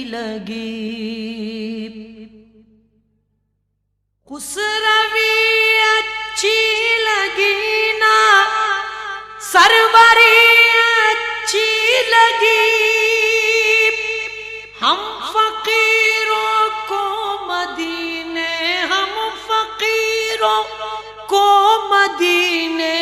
لگی خسروی اچھی لگی نا سروری اچھی لگی ہم فقیروں کو مدینے ہم فقیروں کو مدینے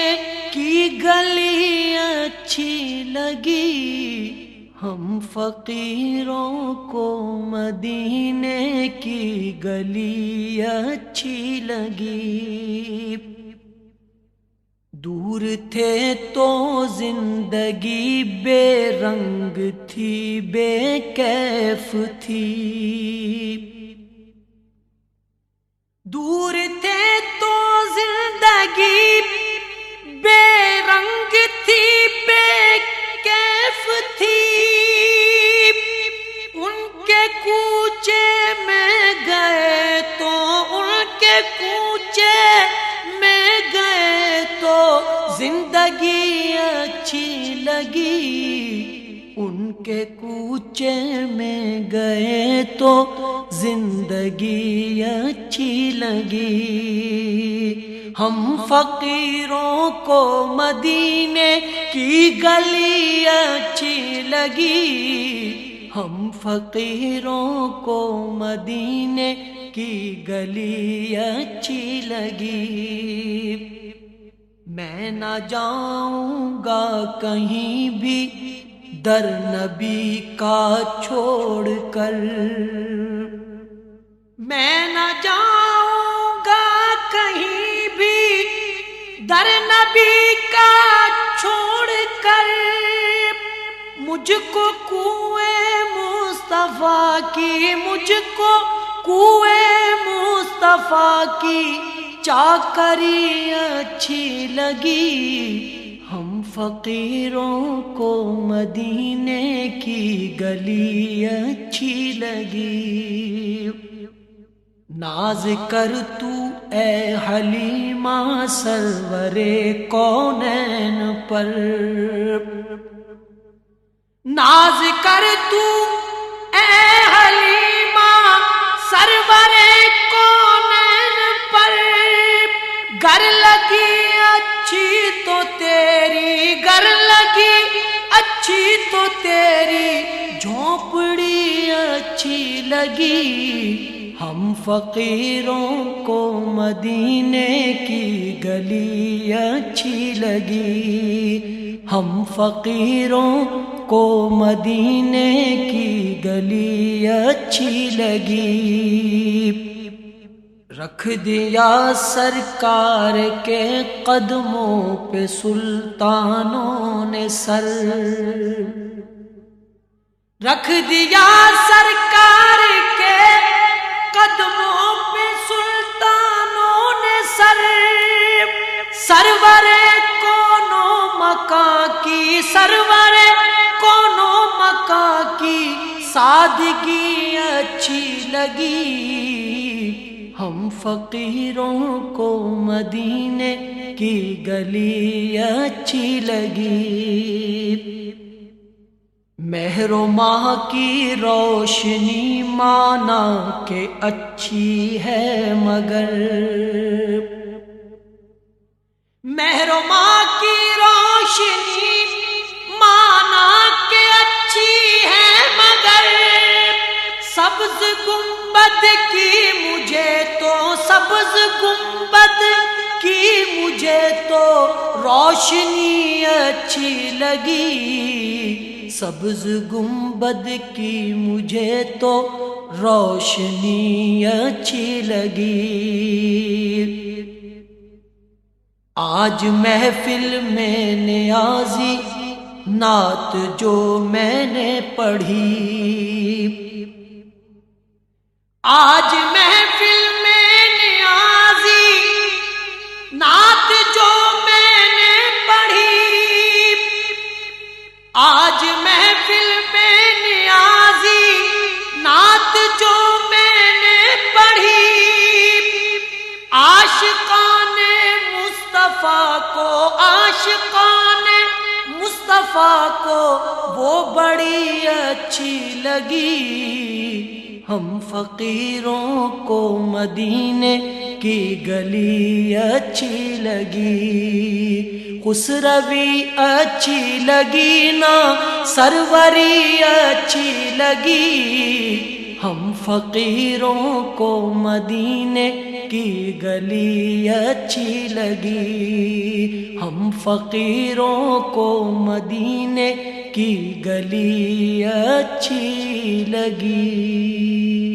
کی گلی اچھی لگی ہم فقیروں کو مدینے کی گلی اچھی لگی دور تھے تو زندگی بے رنگ تھی بے کیف تھی دور تھے تو زندگی بے رنگ تھی بے کیف تھی ان کے کوچے میں گئے تو ان کے کوچے میں گئے تو زندگی اچھی لگی ان کے کوچے میں گئے تو زندگی اچھی لگی ہم فقیروں کو مدینے کی گلی اچھی لگی ہم فقیروں کو مدینے کی گلی اچھی لگی میں نہ جاؤں گا کہیں بھی در نبی کا چھوڑ کر میں نہ جاؤں گا کہیں بھی در نبی کا چھوڑ کر مجھ کو کنویں مصطفیٰ کی مجھ کو کنویں مصطفیٰ کی چاکری اچھی لگی ہم فقیروں کو مدینے کی گلی اچھی لگی ناز کر تو اے حلیمہ سرور کونین پر ناز کر تو اے حلیمہ سرور کونین پر گر لگی اچھی تو تیری گر لگی اچھی تو تیری جھونپڑی اچھی لگی ہم فقیروں کو مدینے کی گلی اچھی لگی ہم فقیروں کو مدینے کی گلی اچھی لگی رکھ دیا سرکار کے قدموں پہ سلطانوں نے سر رکھ دیا سرکار کے قدموں پہ سلطانوں نے سر سرور کونوں مکان کی سرور کونوں مکان کی سادگی اچھی لگی ہم فقیروں کو مدینے کی گلی اچھی لگی مہر و ماہ کی روشنی مانا کہ اچھی ہے مگر مہر و ماہ کی روشنی مانا کہ اچھی ہے مگر سبز گنبد کی مجھے تو سبز گنبد کی مجھے تو روشنی اچھی لگی سبز گنبد کی مجھے تو روشنی اچھی لگی آج محفل میں نیازی نعت جو میں نے پڑھی آج محفل میں نیازی نعت جو میں نے پڑھی آج محفل میں نیازی نعت جو میں نے پڑھی عاشقان مصطفیٰ کو عاشقان مصطفیٰ کو وہ بڑی اچھی لگی، ہم فقیروں کو مدینے کی گلی اچھی لگی، خسروی اچھی لگی نا سروری اچھی لگی، ہم فقیروں کو مدینے کی گلی اچھی لگی، ہم فقیروں کو مدینے کی گلی اچھی لگی۔